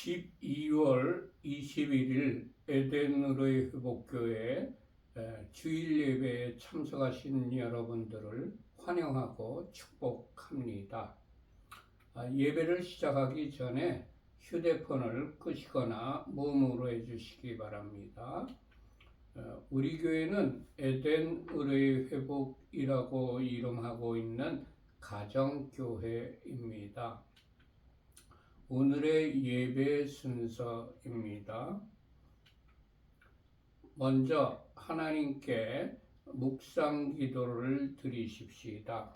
12월 21일 에덴으로의 회복교회 주일 예배에 참석하신 여러분들을 환영하고 축복합니다. 예배를 시작하기 전에 휴대폰을 끄시거나 무음으로 해주시기 바랍니다. 우리 교회는 에덴 의뢰의 회복이라고 이름하고 있는 가정교회입니다. 오늘의 예배 순서입니다. 먼저 하나님께 묵상 기도를 드리십시다.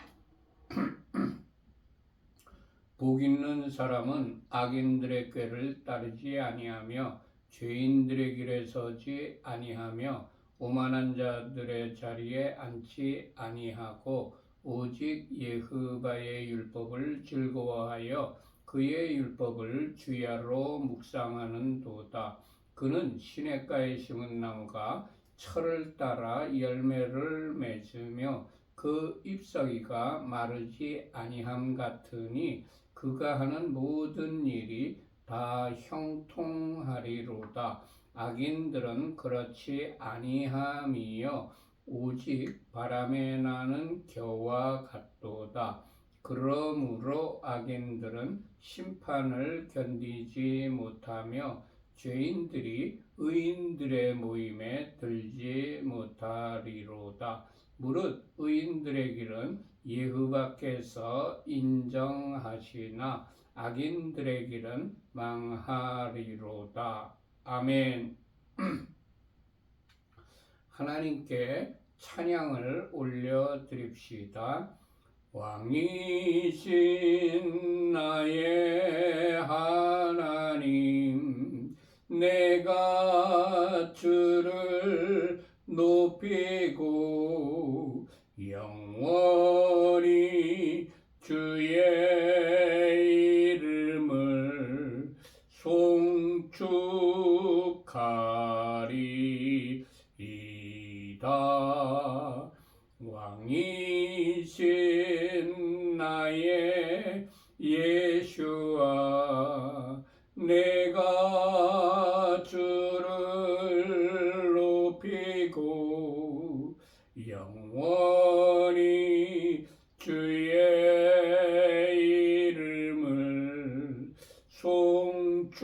복 있는 사람은 악인들의 꾀를 따르지 아니하며 죄인들의 길에 서지 아니하며 오만한 자들의 자리에 앉지 아니하고 오직 여호와의 율법을 즐거워하여 그의 율법을 주야로 묵상하는도다. 그는 시냇가에 심은 나무가 철을 따라 열매를 맺으며 그 잎사귀가 마르지 아니함 같으니 그가 하는 모든 일이 다 형통하리로다. 악인들은 그렇지 아니함이요 오직 바람에 나는 겨와 같도다. 그러므로 악인들은 심판을 견디지 못하며 죄인들이 의인들의 모임에 들지 못하리로다. 무릇 의인들의 길은 여호와께서 인정하시나 악인들의 길은 망하리로다. 아멘. 하나님께 찬양을 올려드립시다. 왕이신 나의 하나님, 내가 주를 높이고 영원히 주의 이름을 송축하리이다. 왕이신 나의 예수와 내가 주를 높이고 영원히 주의 이름을 송축하리이다.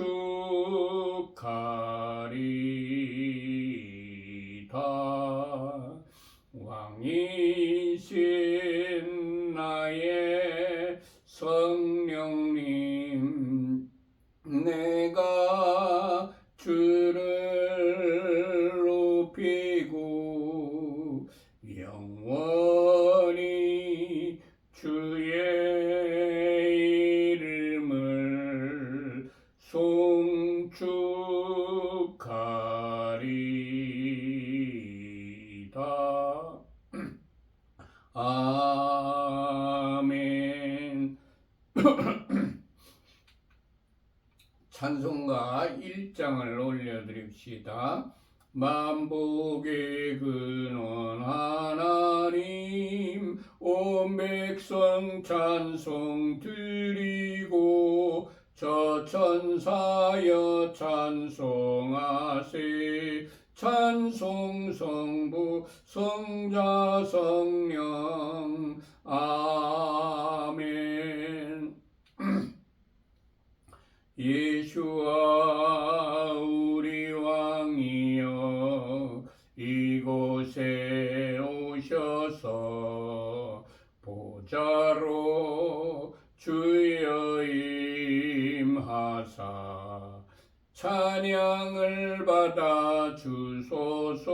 왕이신 나의 성령님, 내가 주를 높이고 영원히 주의 이름을 송축하리이다. 아멘. 찬송가 1장을 올려드립시다. 만복의 근원 하나님, 온 백성 찬송 드리고 저 천사여 찬송하세. 찬송 성부 성자 성령 아멘. 예수와 우리 왕이여 이곳에 오셔서 보좌로 주여 임하사 찬양을 받아 주소서.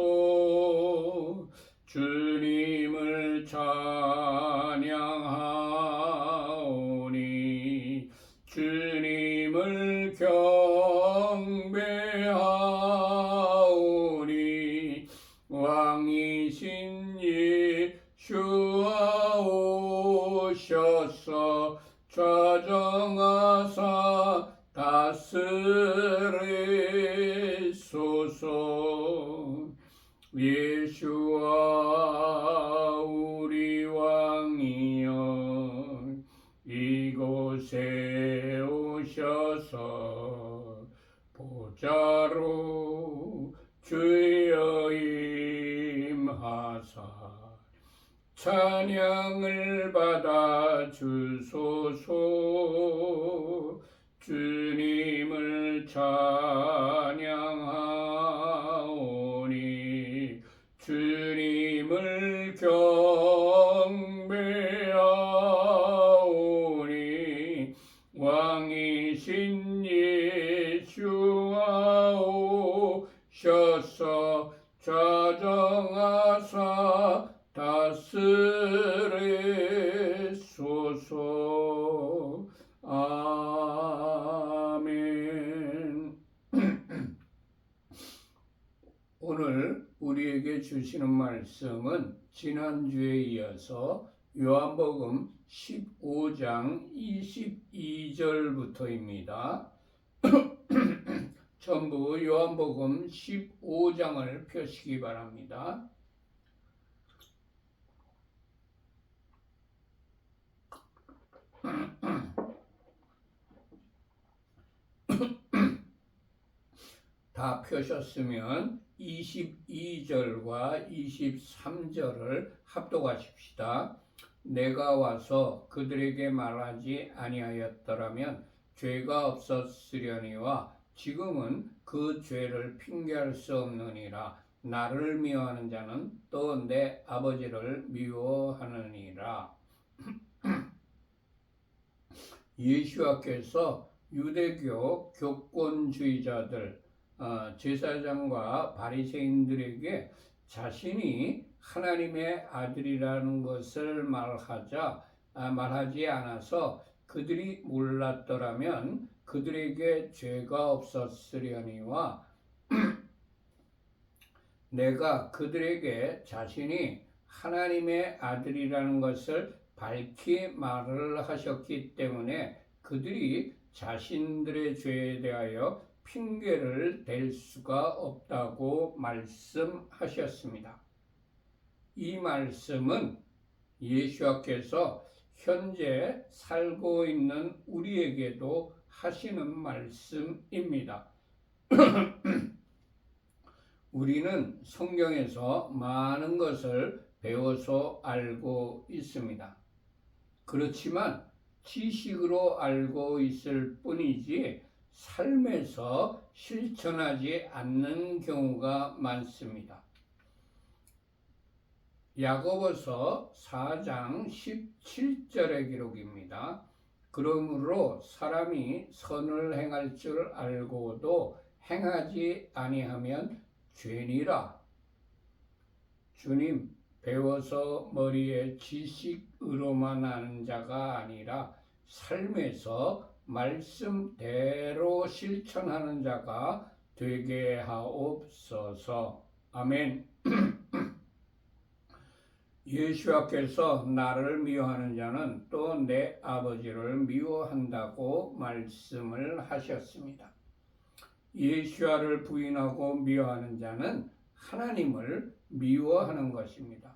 주님을 찬양하오니 주님을 경배하오니 왕이신 예수와 오셔서 좌정하사 다스리소서. 예수와 우리 왕이여 이곳에 오셔서 찬양을 받아 주소서. 주님을 찬양하오니 주님을 경배하오니 왕이신 예수와 오셔서 좌정하사 다스리소서. 아멘. 오늘 우리에게 주시는 말씀은 지난주에 이어서 요한복음 15장 22절부터입니다. 전부 요한복음 15장을 펴시기 바랍니다. 다 펴셨으면 22절과 23절을 합독하십시다. 내가 와서 그들에게 말하지 아니하였더라면 죄가 없었으려니와 지금은 그 죄를 핑계할 수 없느니라. 나를 미워하는 자는 또 내 아버지를 미워하느니라. 예수와께서 유대교 교권주의자들, 제사장과 바리새인들에게 자신이 하나님의 아들이라는 것을 말하지 않아서 그들이 몰랐더라면 그들에게 죄가 없었으려니와 내가 그들에게 자신이 하나님의 아들이라는 것을 밝히 말을 하셨기 때문에 그들이 자신들의 죄에 대하여 핑계를 댈 수가 없다고 말씀하셨습니다. 이 말씀은 예수께서 현재 살고 있는 우리에게도 하시는 말씀입니다. 우리는 성경에서 많은 것을 배워서 알고 있습니다. 그렇지만 지식으로 알고 있을 뿐이지 삶에서 실천하지 않는 경우가 많습니다. 야고보서 4장 17절의 기록입니다. 그러므로 사람이 선을 행할 줄 알고도 행하지 아니하면 죄니라. 주님, 배워서 머리에 지식으로만 아는 자가 아니라 삶에서 말씀대로 실천하는 자가 되게 하옵소서. 아멘. 예수께서 나를 미워하는 자는 또 내 아버지를 미워한다고 말씀을 하셨습니다. 예수를 부인하고 미워하는 자는 하나님을 미워하는 것입니다.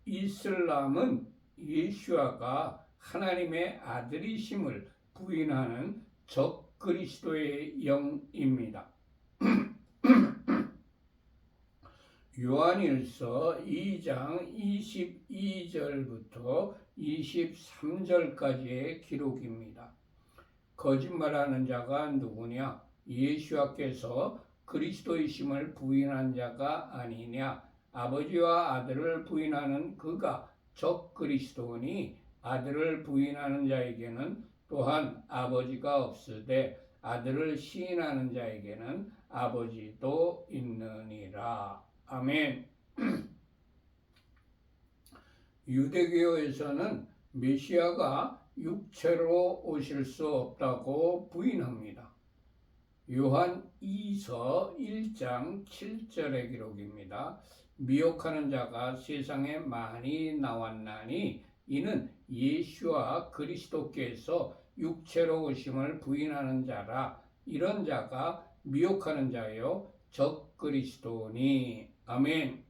이슬람은 예수가 하나님의 아들이심을 부인하는 적그리스도의 영입니다. 요한일서 2장 22절부터 23절까지의 기록입니다. 거짓말하는 자가 누구냐? 예수께서 그리스도이심을 부인한 자가 아니냐? 아버지와 아들을 부인하는 그가 적그리스도니 아들을 부인하는 자에게는 또한 아버지가 없으되 아들을 시인하는 자에게는 아버지도 있느니라. 아멘. 유대교에서는 메시아가 육체로 오실 수 없다고 부인합니다. 요한 2서 1장 7절의 기록입니다. 미혹하는 자가 세상에 많이 나왔나니 이는 예수와 그리스도께서 육체로 오심을 부인하는 자라. 이런 자가 미혹하는 자요 적그리스도니. 아멘.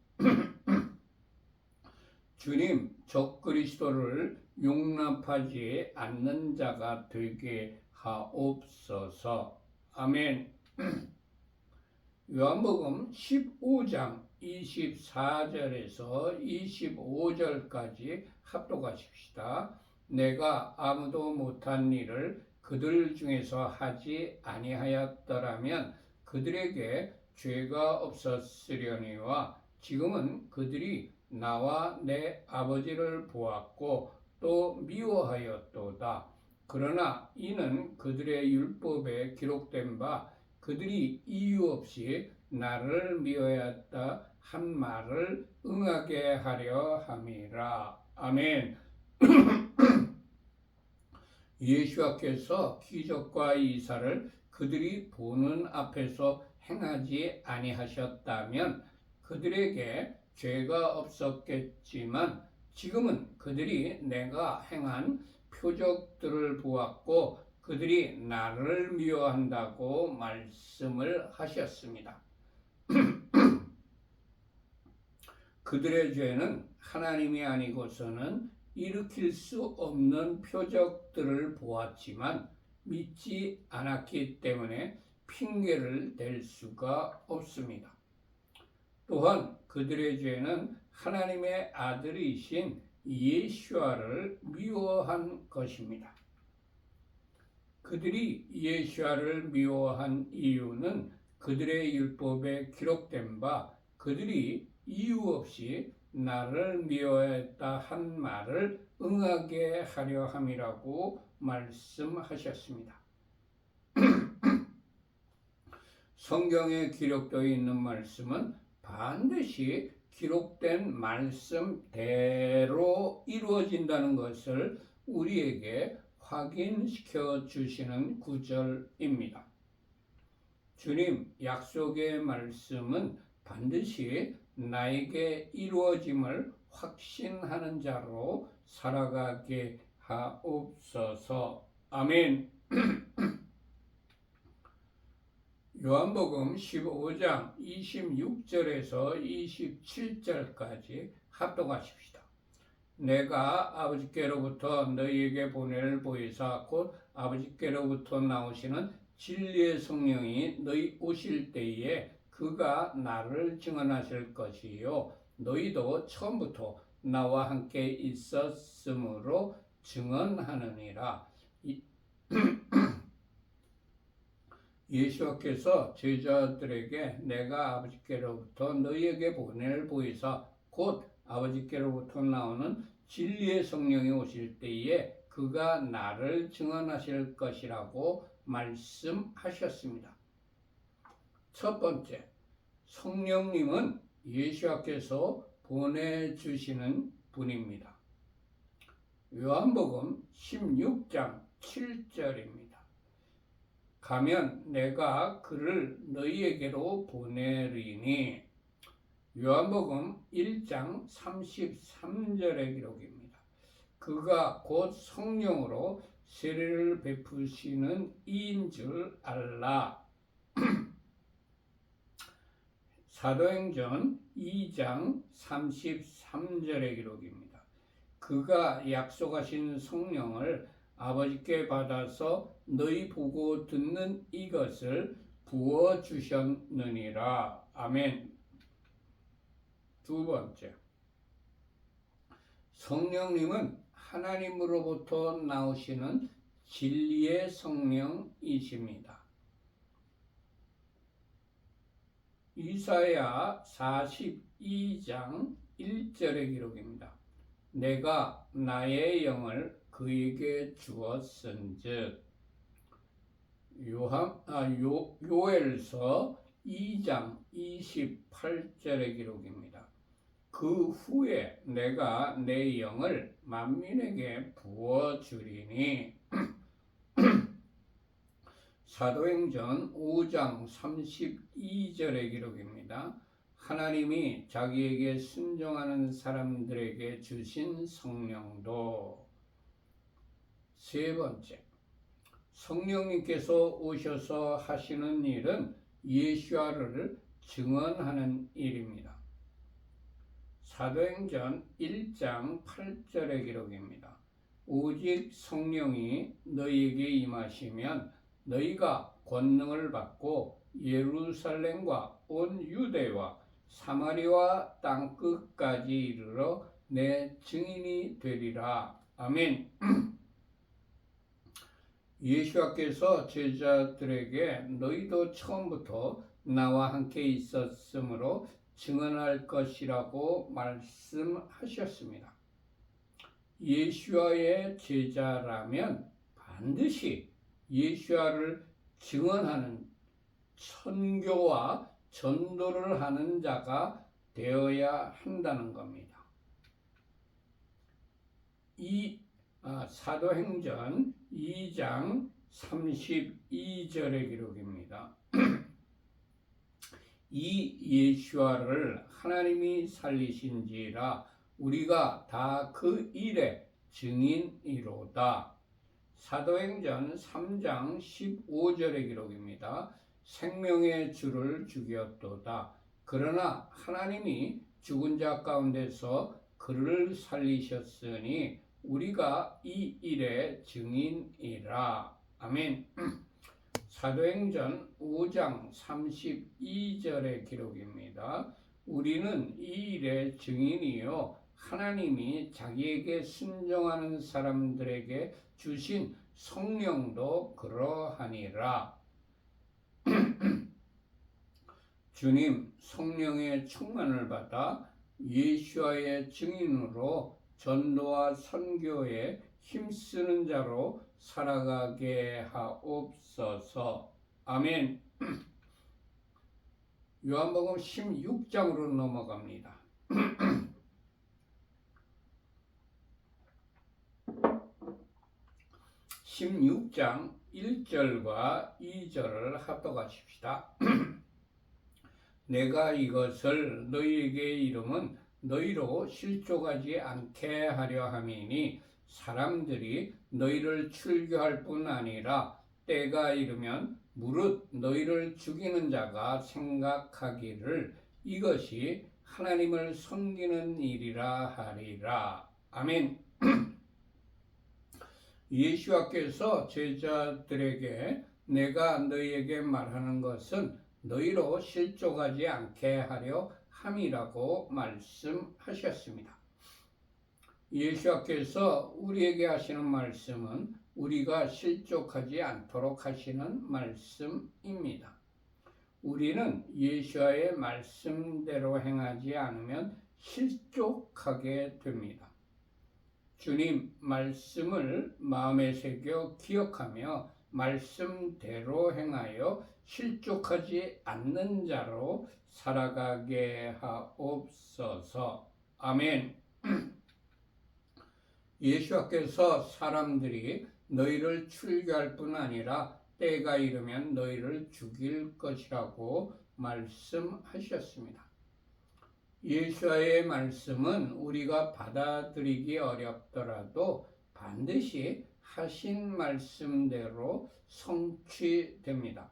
주님, 적그리스도를 용납하지 않는 자가 되게 하옵소서. 아멘. 요한복음 15장 24절에서 25절까지 합독하십시다. 내가 아무도 못한 일을 그들 중에서 하지 아니하였더라면 그들에게 죄가 없었으려니와 지금은 그들이 나와 내 아버지를 보았고 또 미워하였도다. 그러나 이는 그들의 율법에 기록된 바 그들이 이유 없이 나를 미워하였다 한 말을 응하게 하려 함이라. 아멘. 예수께서 기적과 이사를 그들이 보는 앞에서 행하지 아니하셨다면 그들에게 죄가 없었겠지만 지금은 그들이 내가 행한 표적들을 보았고 그들이 나를 미워한다고 말씀을 하셨습니다. 그들의 죄는 하나님이 아니고서는 일으킬 수 없는 표적들을 보았지만 믿지 않았기 때문에 핑계를 댈 수가 없습니다. 또한 그들의 죄는 하나님의 아들이신 예수와를 미워한 것입니다. 그들이 예수와를 미워한 이유는 그들의 율법에 기록된 바 그들이 이유 없이 나를 미워했다 한 말을 응하게 하려 함이라고 말씀하셨습니다. 성경에 기록되어 있는 말씀은 반드시 기록된 말씀대로 이루어진다는 것을 우리에게 확인시켜 주시는 구절입니다. 주님 약속의 말씀은 반드시 나에게 이루어짐을 확신하는 자로 살아가게 하옵소서. 아멘. 요한복음 15장 26절에서 27절까지 합독하십시다. 내가 아버지께로부터 너희에게 보낼 보혜사 곧 아버지께로부터 나오시는 진리의 성령이 너희 오실 때에 그가 나를 증언하실 것이요 너희도 처음부터 나와 함께 있었으므로 증언하느니라. 예수께서 제자들에게 내가 아버지께로부터 너희에게 보낼 보혜사 곧 아버지께로부터 나오는 진리의 성령이 오실 때에 그가 나를 증언하실 것이라고 말씀하셨습니다. 첫 번째, 성령님은 예수께서 보내주시는 분입니다. 요한복음 16장 7절입니다. 가면 내가 그를 너희에게로 보내리니. 요한복음 1장 33절의 기록입니다. 그가 곧 성령으로 세례를 베푸시는 이인 줄 알라. 사도행전 2장 33절의 기록입니다. 그가 약속하신 성령을 아버지께 받아서 너희 보고 듣는 이것을 부어주셨느니라. 아멘. 두 번째, 성령님은 하나님으로부터 나오시는 진리의 성령이십니다. 이사야 42장 1절의 기록입니다. 내가 나의 영을 그에게 주었은즉. 요엘서 2장 28절의 기록입니다. 그 후에 내가 내 영을 만민에게 부어주리니. 사도행전 5장 32절의 기록입니다. 하나님이 자기에게 순종하는 사람들에게 주신 성령도. 세 번째, 성령님께서 오셔서 하시는 일은 예수와를 증언하는 일입니다. 사도행전 1장 8절의 기록입니다. 오직 성령이 너희에게 임하시면 너희가 권능을 받고 예루살렘과 온 유대와 사마리아 땅끝까지 이르러 내 증인이 되리라. 아멘. 예수께서 제자들에게 너희도 처음부터 나와 함께 있었으므로 증언할 것이라고 말씀하셨습니다. 예수와의 제자라면 반드시 예수와를 증언하는 선교와 전도를 하는 자가 되어야 한다는 겁니다. 사도행전 2장 32절의 기록입니다. 이 예수와를 하나님이 살리신지라 우리가 다 그 일의 증인이로다. 사도행전 3장 15절의 기록입니다. 생명의 주를 죽였도다. 그러나 하나님이 죽은 자 가운데서 그를 살리셨으니 우리가 이 일의 증인이라. 아멘. 사도행전 5장 32절의 기록입니다. 우리는 이 일의 증인이요 하나님이 자기에게 순종하는 사람들에게 주신 성령도 그러하니라. 주님 성령의 충만을 받아 예수와의 증인으로 전도와 선교에 힘쓰는 자로 살아가게 하옵소서. 아멘. 요한복음 16장으로 넘어갑니다. 16장 1절과 2절을 합독하십시다. 내가 이것을 너희에게 이름은 너희로 실족하지 않게 하려 함이니 사람들이 너희를 출교할 뿐 아니라 때가 이르면 무릇 너희를 죽이는 자가 생각하기를 이것이 하나님을 섬기는 일이라 하리라. 아멘. 예수께서 제자들에게 내가 너희에게 말하는 것은 너희로 실족하지 않게 하려 함이라고 말씀하셨습니다. 예수께서 우리에게 하시는 말씀은 우리가 실족하지 않도록 하시는 말씀입니다. 우리는 예수의 말씀대로 행하지 않으면 실족하게 됩니다. 주님 말씀을 마음에 새겨 기억하며 말씀대로 행하여 실족하지 않는 자로 살아가게 하옵소서. 아멘. 예수께서 사람들이 너희를 출교할 뿐 아니라 때가 이르면 너희를 죽일 것이라고 말씀하셨습니다. 예수의 말씀은 우리가 받아들이기 어렵더라도 반드시 하신 말씀대로 성취됩니다.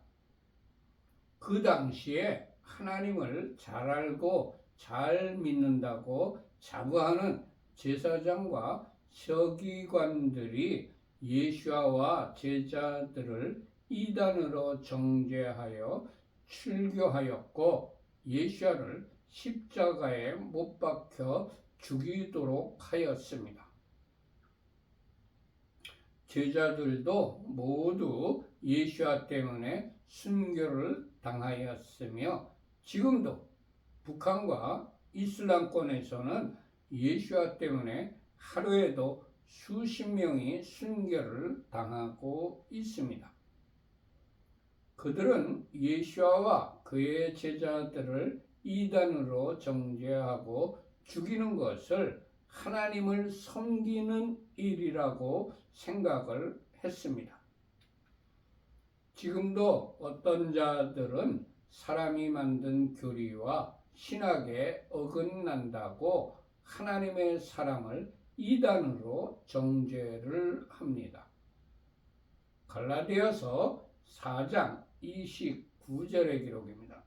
그 당시에 하나님을 잘 알고 잘 믿는다고 자부하는 제사장과 서기관들이 예수와 제자들을 이단으로 정죄하여 출교하였고 예수를 십자가에 못 박혀 죽이도록 하였습니다. 제자들도 모두 예수와 때문에 순교를 당하였으며 지금도 북한과 이슬람권에서는 예수와 때문에 하루에도 수십 명이 순교를 당하고 있습니다. 그들은 예수와 그의 제자들을 이단으로 정죄하고 죽이는 것을 하나님을 섬기는 일이라고 생각을 했습니다. 지금도 어떤 자들은 사람이 만든 교리와 신학에 어긋난다고 하나님의 사람을 이단으로 정죄를 합니다. 갈라디아서 4장 29절의 기록입니다.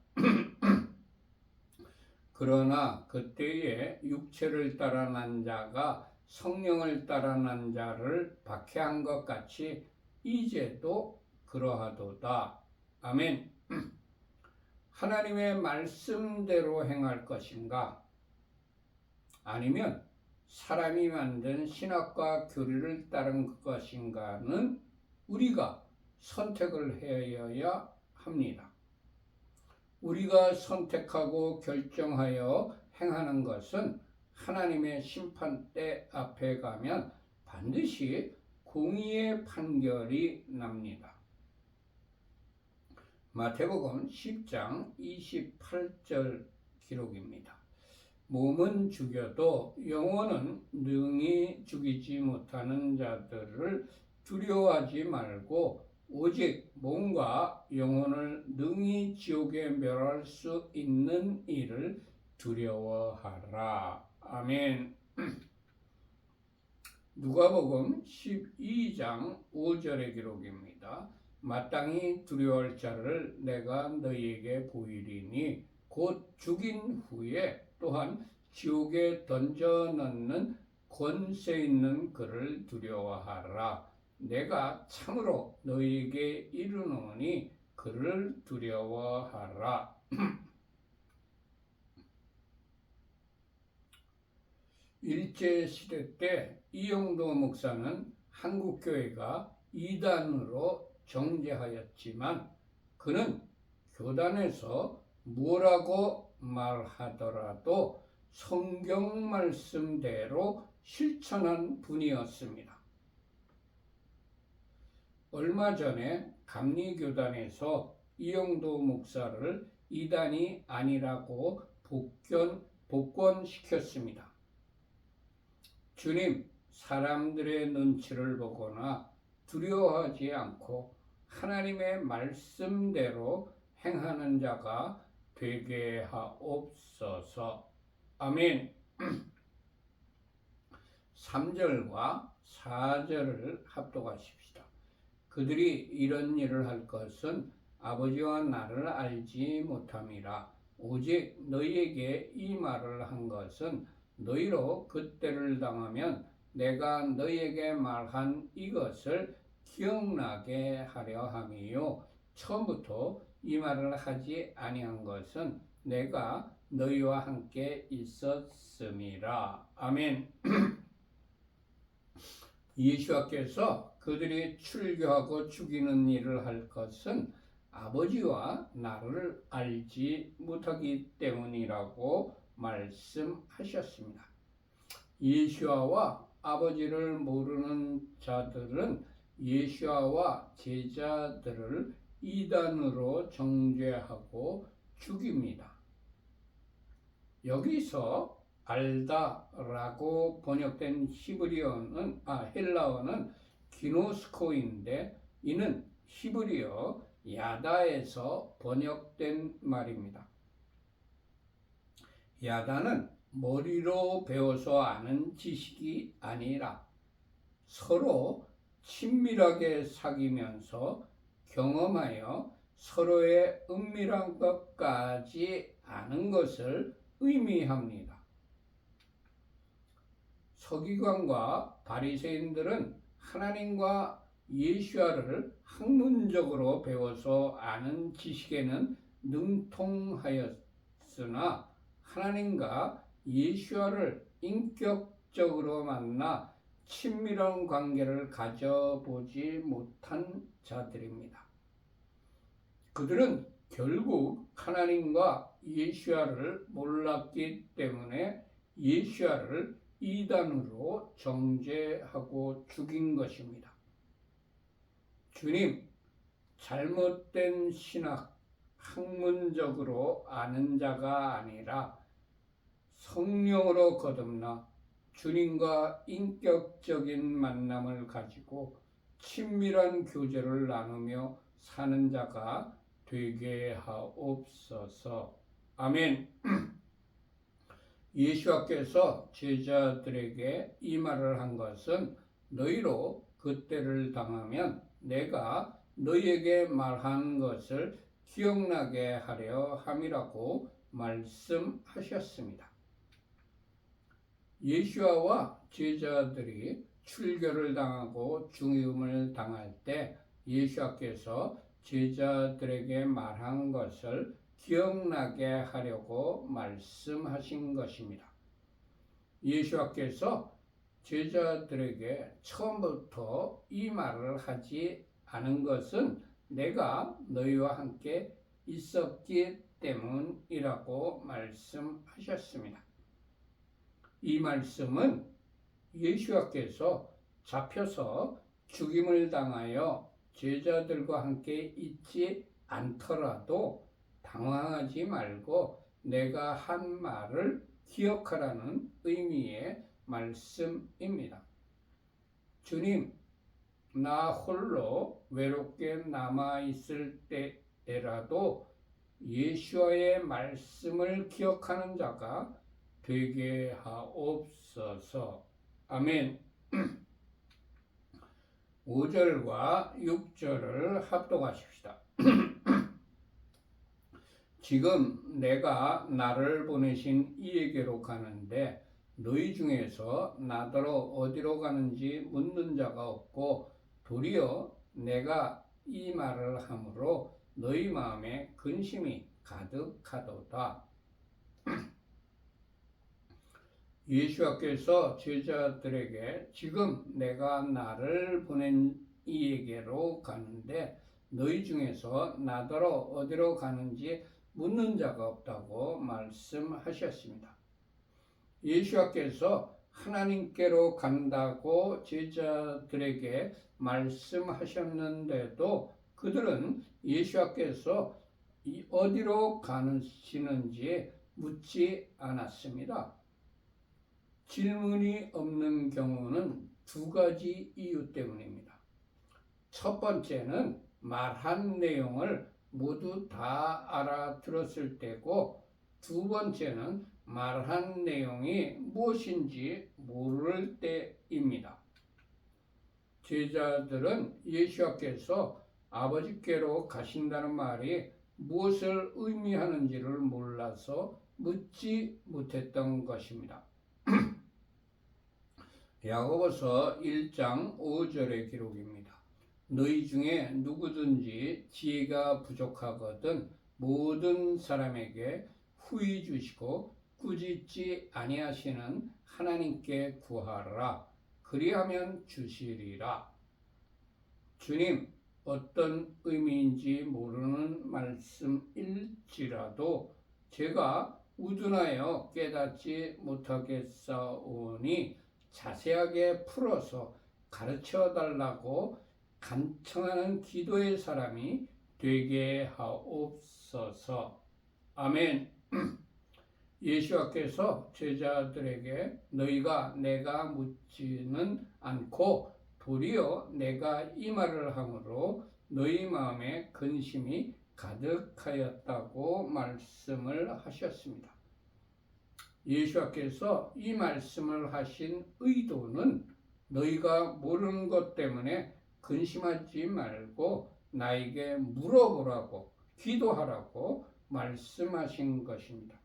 그러나 그때에 육체를 따라 난 자가 성령을 따라 난 자를 박해한 것 같이 이제도 그러하도다. 아멘. 하나님의 말씀대로 행할 것인가? 아니면 사람이 만든 신학과 교리를 따른 것인가는 우리가 선택을 해야 합니다. 우리가 선택하고 결정하여 행하는 것은 하나님의 심판대 앞에 가면 반드시 공의의 판결이 납니다. 마태복음 10장 28절 기록입니다. 몸은 죽여도 영혼은 능히 죽이지 못하는 자들을 두려워하지 말고 오직 몸과 영혼을 능히 지옥에 멸할 수 있는 일을 두려워하라. 아멘. 누가복음 12장 5절의 기록입니다. 마땅히 두려워할 자를 내가 너희에게 보이리니 곧 죽인 후에 또한 지옥에 던져 넣는 권세 있는 그를 두려워하라. 내가 참으로 너희에게 이르노니 그를 두려워하라. 일제시대 때 이영도 목사는 한국교회가 이단으로 정죄하였지만 그는 교단에서 뭐라고 말하더라도 성경 말씀대로 실천한 분이었습니다. 얼마 전에 감리교단에서 이영도 목사를 이단이 아니라고 복권시켰습니다. 주님, 사람들의 눈치를 보거나 두려워하지 않고 하나님의 말씀대로 행하는 자가 되게 하옵소서. 아멘. 3절과 4절을 합독하십시다. 그들이 이런 일을 할 것은 아버지와 나를 알지 못함이라. 오직 너희에게 이 말을 한 것은 너희로 그때를 당하면 내가 너희에게 말한 이것을 기억나게 하려 함이요. 처음부터 이 말을 하지 아니한 것은 내가 너희와 함께 있었음이라. 아멘. 예수께서 그들이 출교하고 죽이는 일을 할 것은 아버지와 나를 알지 못하기 때문이라고 말씀하셨습니다. 예수와 아버지를 모르는 자들은 예수와 제자들을 이단으로 정죄하고 죽입니다. 여기서 알다라고 번역된 헬라어는 기노스코인데 이는 히브리어 야다에서 번역된 말입니다. 야다는 머리로 배워서 아는 지식이 아니라 서로 친밀하게 사귀면서 경험하여 서로의 은밀한 것까지 아는 것을 의미합니다. 서기관과 바리새인들은 하나님과 예수와를 학문적으로 배워서 아는 지식에는 능통하였으나 하나님과 예수와를 인격적으로 만나 친밀한 관계를 가져보지 못한 자들입니다. 그들은 결국 하나님과 예수와를 몰랐기 때문에 예수와를 이단으로 정죄하고 죽인 것입니다. 주님, 잘못된 신학, 학문적으로 아는 자가 아니라 성령으로 거듭나 주님과 인격적인 만남을 가지고 친밀한 교제를 나누며 사는 자가 되게 하옵소서. 아멘. 예수께서 제자들에게 이 말을 한 것은 너희로 그때를 당하면 내가 너희에게 말한 것을 기억나게 하려 함이라고 말씀하셨습니다. 예수와 제자들이 출교를 당하고 죽임을 당할 때 예수께서 제자들에게 말한 것을 기억나게 하려고 말씀하신 것입니다. 예수께서 제자들에게 처음부터 이 말을 하지 않은 것은 내가 너희와 함께 있었기 때문이라고 말씀하셨습니다. 이 말씀은 예수께서 잡혀서 죽임을 당하여 제자들과 함께 있지 않더라도 당황하지 말고 내가 한 말을 기억하라는 의미의 말씀입니다. 주님, 나 홀로 외롭게 남아있을 때라도 예수와의 말씀을 기억하는 자가 되게 하옵소서. 아멘. 5절과 6절을 합독하십시다. 지금 내가 나를 보내신 이에게로 가는데 너희 중에서 나더러 어디로 가는지 묻는 자가 없고 도리어 내가 이 말을 함으로 너희 마음에 근심이 가득하도다. 예수께서 제자들에게 지금 내가 나를 보낸 이에게로 가는데 너희 중에서 나더러 어디로 가는지 묻는 자가 없다고 말씀하셨습니다. 예수께서 하나님께로 간다고 제자들에게 말씀하셨는데도 그들은 예수께서 어디로 가시는지 묻지 않았습니다. 질문이 없는 경우는 두 가지 이유 때문입니다. 첫 번째는 말한 내용을 모두 다 알아들었을 때고, 두 번째는 말한 내용이 무엇인지 모를 때입니다. 제자들은 예수께서 아버지께로 가신다는 말이 무엇을 의미하는지를 몰라서 묻지 못했던 것입니다. 야고보서 1장 5절의 기록입니다. 너희 중에 누구든지 지혜가 부족하거든 모든 사람에게 후히 주시고 꾸짖지 아니하시는 하나님께 구하라. 그리하면 주시리라. 주님, 어떤 의미인지 모르는 말씀일지라도 제가 우둔하여 깨닫지 못하겠사오니 자세하게 풀어서 가르쳐 달라고 간청하는 기도의 사람이 되게 하옵소서. 아멘. 예수께서 제자들에게 너희가 내가 묻지는 않고 도리어 내가 이 말을 함으로 너희 마음에 근심이 가득하였다고 말씀을 하셨습니다. 예수께서 이 말씀을 하신 의도는 너희가 모르는 것 때문에 근심하지 말고 나에게 물어보라고 기도하라고 말씀하신 것입니다.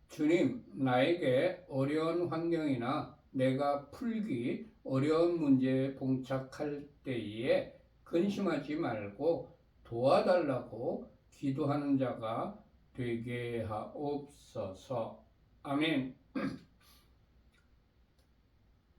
주님, 나에게 어려운 환경이나 내가 풀기 어려운 문제에 봉착할 때에 근심하지 말고 도와달라고 기도하는 자가 되게 하옵소서. 아멘.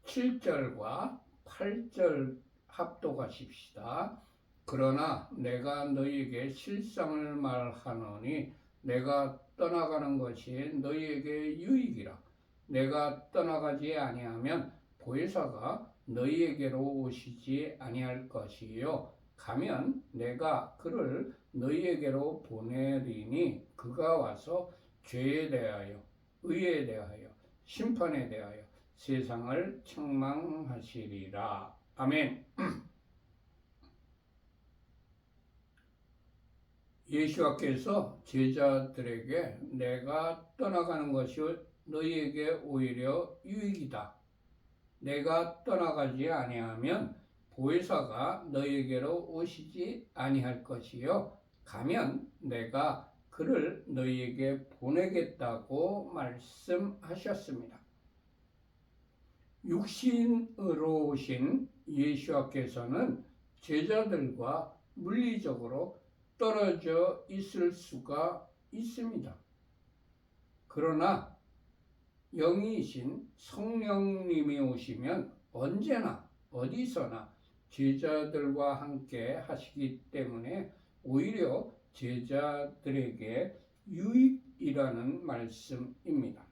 7절과 8절 합독하십시다. 그러나 내가 너희에게 실상을 말하노니 내가 떠나가는 것이 너희에게 유익이라. 내가 떠나가지 아니하면 보혜사가 너희에게로 오시지 아니할 것이요 가면 내가 그를 너희에게로 보내리니 그가 와서 죄에 대하여 의에 대하여 심판에 대하여 세상을 책망하시리라. 아멘. 예수께서 제자들에게 내가 떠나가는 것이 너희에게 오히려 유익이다. 내가 떠나가지 아니하면 보혜사가 너희에게로 오시지 아니할 것이요 가면 내가 그를 너희에게 보내겠다고 말씀하셨습니다. 육신으로 오신 예수께서는 제자들과 물리적으로 떨어져 있을 수가 있습니다. 그러나 영이신 성령님이 오시면 언제나 어디서나 제자들과 함께 하시기 때문에 오히려 제자들에게 유익이라는 말씀입니다.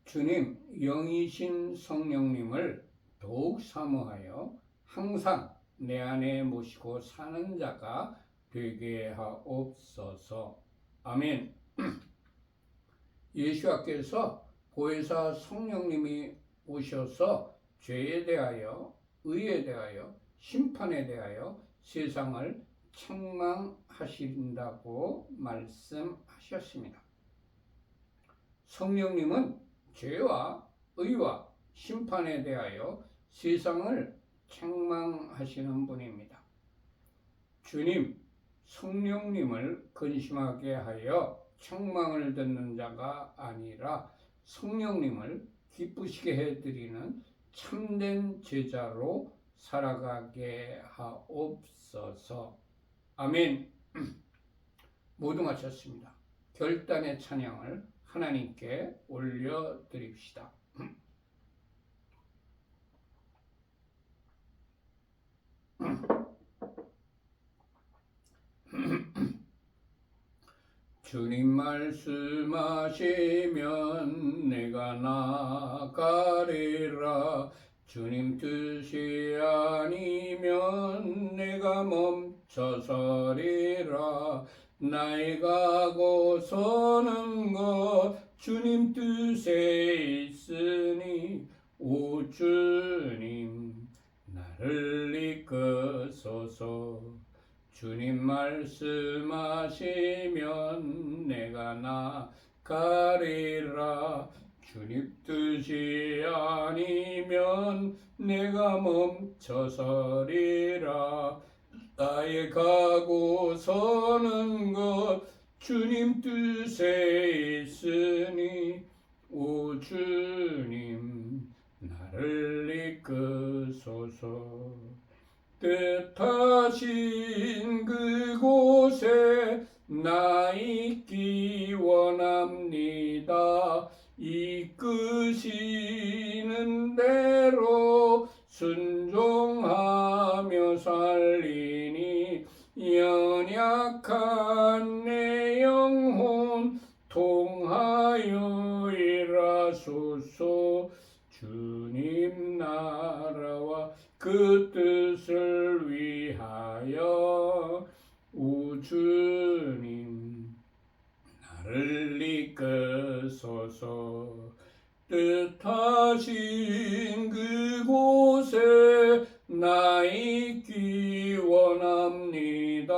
주님, 영이신 성령님을 더욱 사모하여 항상 내 안에 모시고 사는 자가 되게 하옵소서. 아멘. 예수께서 보혜사 성령님이 오셔서 죄에 대하여, 의에 대하여, 심판에 대하여 세상을 책망하신다고 말씀하셨습니다. 성령님은 죄와 의와 심판에 대하여 세상을 책망하시는 분입니다. 주님, 성령님을 근심하게 하여 책망을 듣는 자가 아니라 성령님을 기쁘시게 해드리는 참된 제자로 살아가게 하옵소서. 아멘. 모두 마쳤습니다. 결단의 찬양을 하나님께 올려드립시다. 주님 말씀하시면 내가 나가리라. 주님 뜻이 아니면 내가 멈춰서리라. 나의 가고 서는 것 주님 뜻에 있으니 오 주님 나를 이끄소서. 주님 말씀하시면 내가 나가리라. 주님 뜻이 아니면 내가 멈춰서리라. 나의 가고 서는 것 주님 뜻에 있으니 오 주님 나를 이끄소서. 뜻하신 그곳에 나 있기 원합니다. 이끄시는 대로 순종하며 살리니 연약한 내 영혼 통하여 일하소서. 주님 나라와 그 뜻을 위하여 오 주님 나를 이끄소서. 뜻하신 그곳에 나 있기 원합니다.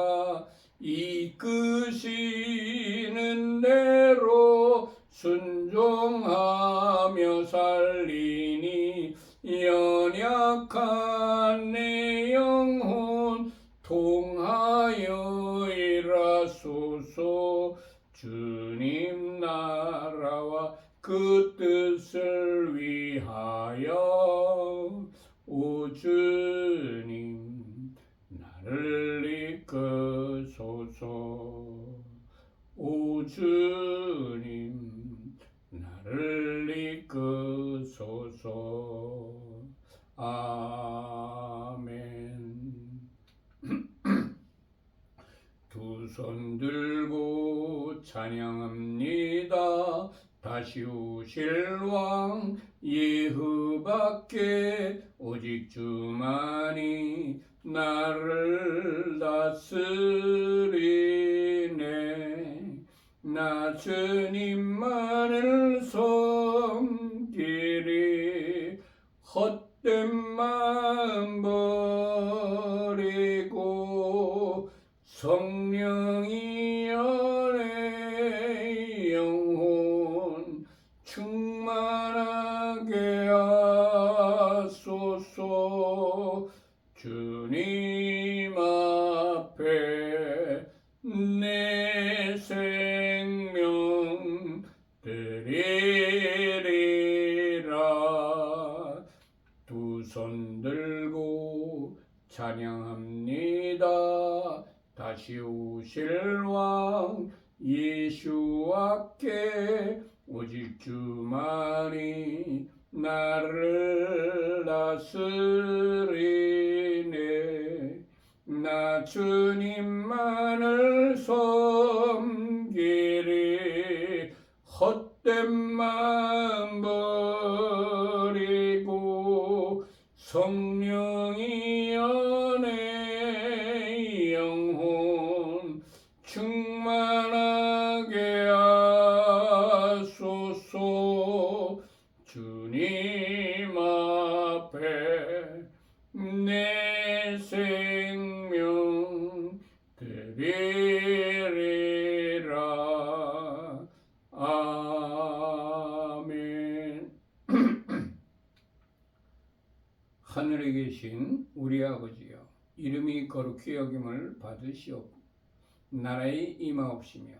이끄시는 대로 순종하며 살리니 연약한 내 영혼 통하여 일하소서. 주님 나라와 그 뜻을 위하여 오 주님 나를 이끄소서. 오 주님 나를 이끄소서. 아멘. 두 손 들고 찬양합니다. 다시 오실 왕 예후밖에 오직 주만이 나를 다스리네. 나 주님만을 섬기리. 헛된 마음 버리고 성령이 연애 영혼 충만하게 하소서. 주님 앞에 내 생명 드리리라. 두 손 들고 찬양합니다. 다시오실 왕 예수와께 오직 주만이 나를 다스리네. 나 주님만을 섬기리. 헛된 마음 버리고 성령이 연애 영혼 충만하게 하소서. 주님 앞에 내 생명 드리리라. 아멘. 하늘에 계신 우리 아버지여, 이름이 거룩히 여김을 받으시옵고 나라의 임하옵시며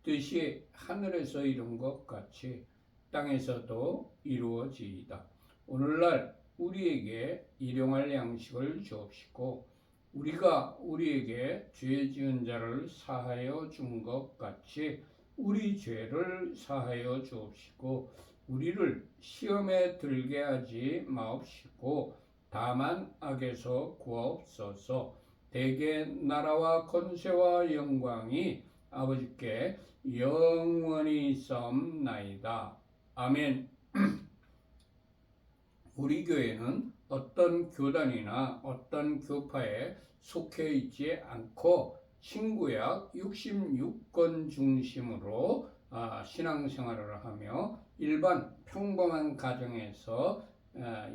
뜻이 하늘에서 이룬 것 같이 땅에서도 이루어지이다. 오늘날 우리에게 일용할 양식을 주옵시고 우리가 우리에게 죄 지은 자를 사하여 준 것 같이 우리 죄를 사하여 주옵시고 우리를 시험에 들게 하지 마옵시고 다만 악에서 구하옵소서. 대개 나라와 권세와 영광이 아버지께 영원히 있사옵나이다. 아멘. 우리 교회는 어떤 교단이나 어떤 교파에 속해 있지 않고 신구약 66권 중심으로 신앙생활을 하며 일반 평범한 가정에서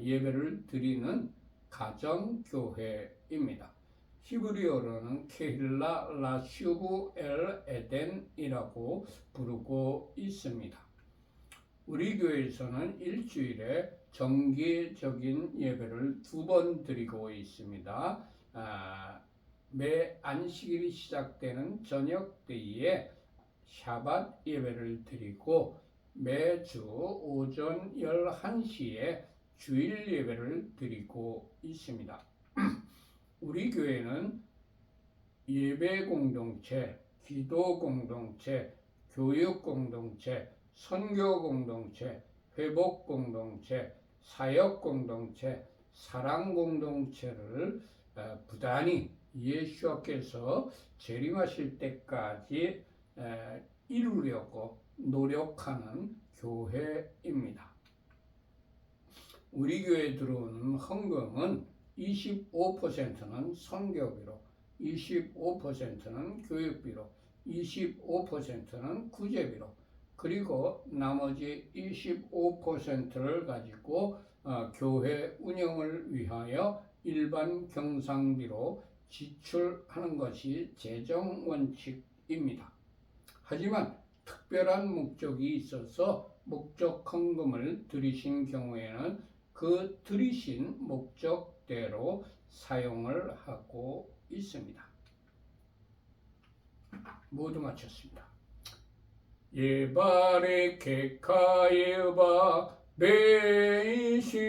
예배를 드리는 가정교회입니다. 히브리어로는 케힐라 라슈브 엘 에덴이라고 부르고 있습니다. 우리 교회에서는 일주일에 정기적인 예배를 2번 드리고 있습니다. 매 안식일이 시작되는 저녁 때에 샤밧 예배를 드리고 매주 오전 11시에 주일 예배를 드리고 있습니다. 우리 교회는 예배 공동체, 기도 공동체, 교육 공동체, 선교 공동체, 회복 공동체, 사역 공동체, 사랑 공동체를 부단히 예수께서 재림하실 때까지 이루려고 노력하는 교회입니다. 우리 교회에 들어오는 헌금은 25%는 선교비로, 25%는 교육비로, 25%는 구제비로, 그리고 나머지 25%를 가지고 교회 운영을 위하여 일반 경상비로 지출하는 것이 재정 원칙입니다. 하지만 특별한 목적이 있어서 목적 헌금을 드리신 경우에는 그 드리신 목적대로 사용을 하고 있습니다. 모두 마쳤습니다. 예바레 케카예바 베이시메레카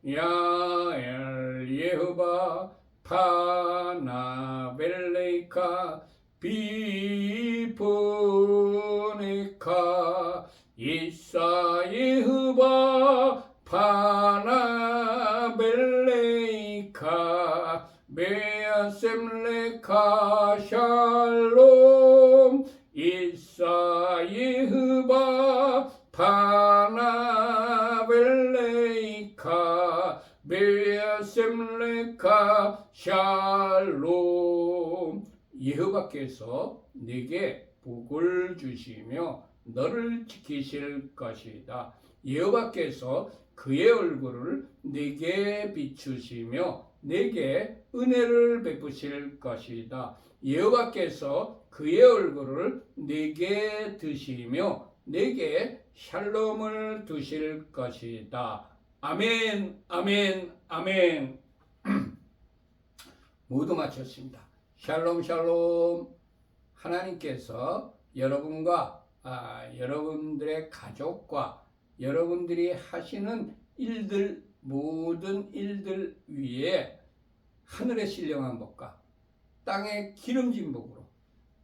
야엘 예흐바 파나벨레이카 비포네카 이사예흐바 파나벨레이카 베아셈레카 샬롬 이사예흐바 파나벨레이카 베아셈레카 샬롬. 여호와께서 네게 복을 주시며 너를 지키실 것이다. 여호와께서 그의 얼굴을 네게 비추시며 네게 은혜를 베푸실 것이다. 여호와께서 그의 얼굴을 네게 드시며 네게 샬롬을 두실 것이다. 아멘, 아멘, 아멘. 모두 마쳤습니다. 샬롬, 샬롬. 하나님께서 여러분과 여러분들의 가족과 여러분들이 하시는 일들, 모든 일들 위에 하늘의 신령한 복과 땅의 기름진 복으로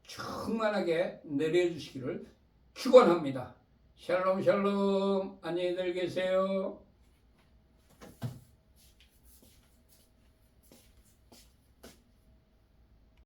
충만하게 내려주시기를 축원합니다. 샬롬 샬롬. 안녕히들 계세요.